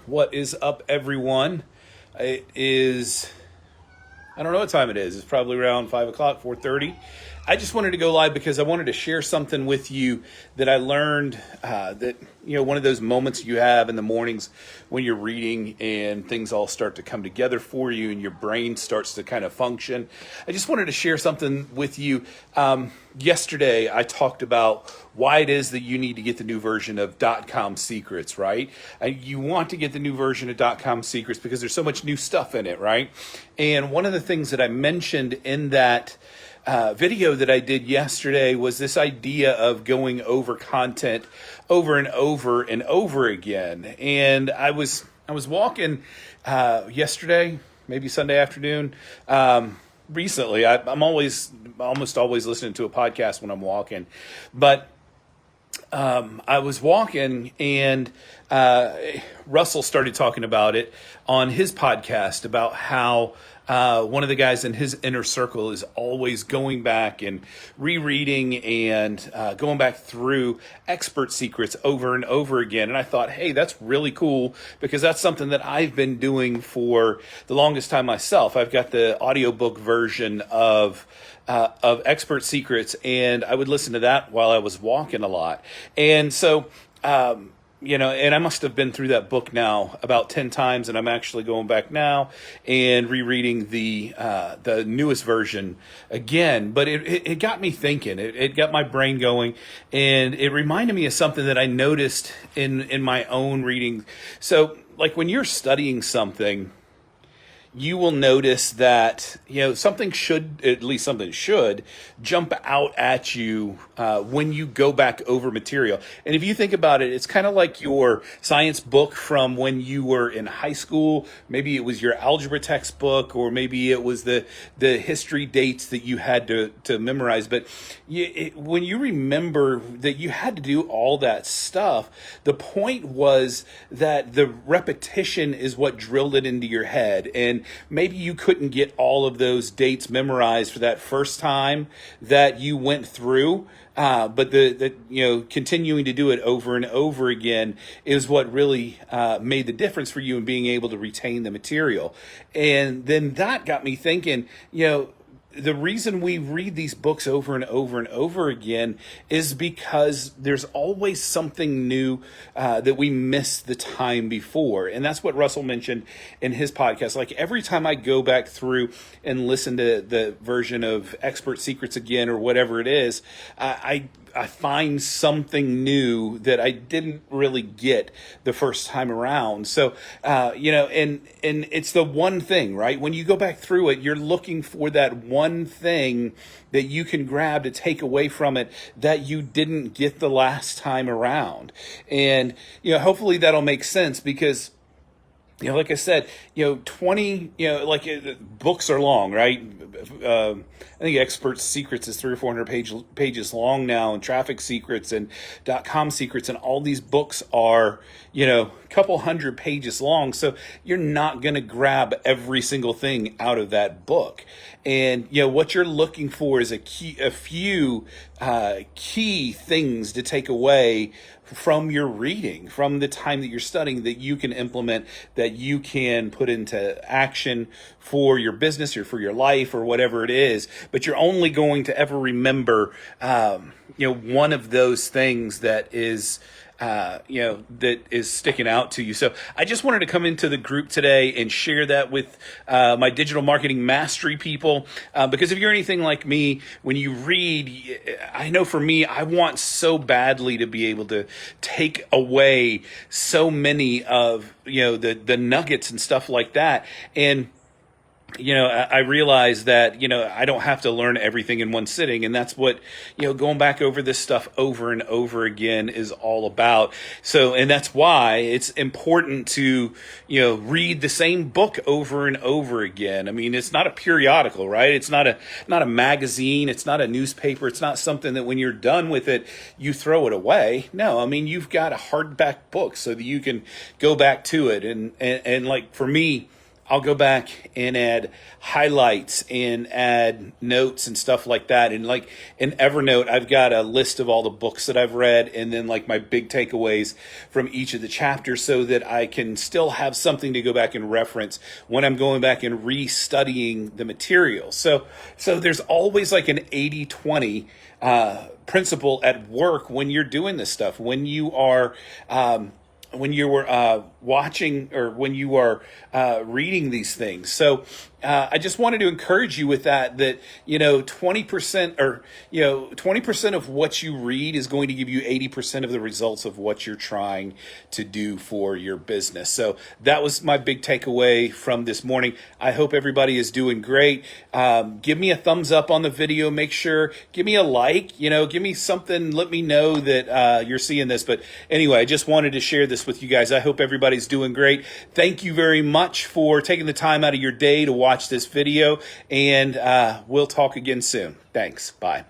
What is up, everyone? It is, I don't know what time it is. It's probably around 5 o'clock, 4:30. I just wanted to go live because I wanted to share something with you that I learned one of those moments you have in the mornings when you're reading and things all start to come together for you and your brain starts to kind of function. I just wanted to share something with you. Yesterday, I talked about why it is that you need to get the new version of .com Secrets, right? You want to get the new version of .com Secrets because there's so much new stuff in it, right? And one of the things that I mentioned in that video that I did yesterday was this idea of going over content over and over and over again. And I was walking yesterday, maybe Sunday afternoon. Recently, I'm almost always listening to a podcast when I'm walking, but I was walking and Russell started talking about it on his podcast about how one of the guys in his inner circle is always going back and rereading and going back through expert secrets over and over again. And I thought, hey, that's really cool because that's something that I've been doing for the longest time myself. I've got the audiobook version of Expert Secrets, and I would listen to that while I was walking a lot. And so, and I must have been through that book now about 10 times, and I'm actually going back now and rereading the newest version again. But it got me thinking. It got my brain going, and it reminded me of something that I noticed in my own reading. So, like when you're studying something, you will notice that something should jump out at you when you go back over material. And if you think about it, it's kind of like your science book from when you were in high school. Maybe it was your algebra textbook, or maybe it was the history dates that you had to memorize. But when you remember that you had to do all that stuff, the point was that the repetition is what drilled it into your head. And maybe you couldn't get all of those dates memorized for that first time that you went through, but continuing to do it over and over again is what really made the difference for you in being able to retain the material. And then that got me thinking, the reason we read these books over and over and over again is because there's always something new that we missed the time before. And that's what Russell mentioned in his podcast. Like every time I go back through and listen to the version of Expert Secrets again, or whatever it is, I find something new that I didn't really get the first time around. So, and it's the one thing, right? When you go back through it, you're looking for that one thing that you can grab to take away from it that you didn't get the last time around. And, hopefully that'll make sense because like I said, 20, books are long, right? I think Expert Secrets is 300 or 400 pages long now, and Traffic Secrets and .com Secrets, and all these books are, a couple hundred pages long. So you're not going to grab every single thing out of that book. And, what you're looking for is a few key things to take away from your reading, from the time that you're studying, that you can implement, that you can put into action for your business or for your life or whatever it is. But you're only going to ever remember, one of those things that is that is sticking out to you. So I just wanted to come into the group today and share that with my digital marketing mastery people, because if you're anything like me, when you read, I know for me, I want so badly to be able to take away so many of the nuggets and stuff like that. And I realize that, I don't have to learn everything in one sitting. And that's what, going back over this stuff over and over again is all about. So, and that's why it's important to, read the same book over and over again. I mean, it's not a periodical, right? It's not a magazine. It's not a newspaper. It's not something that when you're done with it, you throw it away. No, I mean, you've got a hardback book so that you can go back to it. And like for me, I'll go back and add highlights and add notes and stuff like that. And like in Evernote, I've got a list of all the books that I've read and then like my big takeaways from each of the chapters so that I can still have something to go back and reference when I'm going back and restudying the material. So there's always like an 80-20 principle at work when you're doing this stuff, when you are watching or when you are reading these things. So I just wanted to encourage you with that 20% or 20% of what you read is going to give you 80% of the results of what you're trying to do for your business. So that was my big takeaway from this morning. I hope everybody is doing great. Give me a thumbs up on the video. Make sure, give me a like, give me something. Let me know that you're seeing this. But anyway, I just wanted to share this with you guys. I hope everybody's doing great. Thank you very much for taking the time out of your day to watch this video, and we'll talk again soon. Thanks. Bye.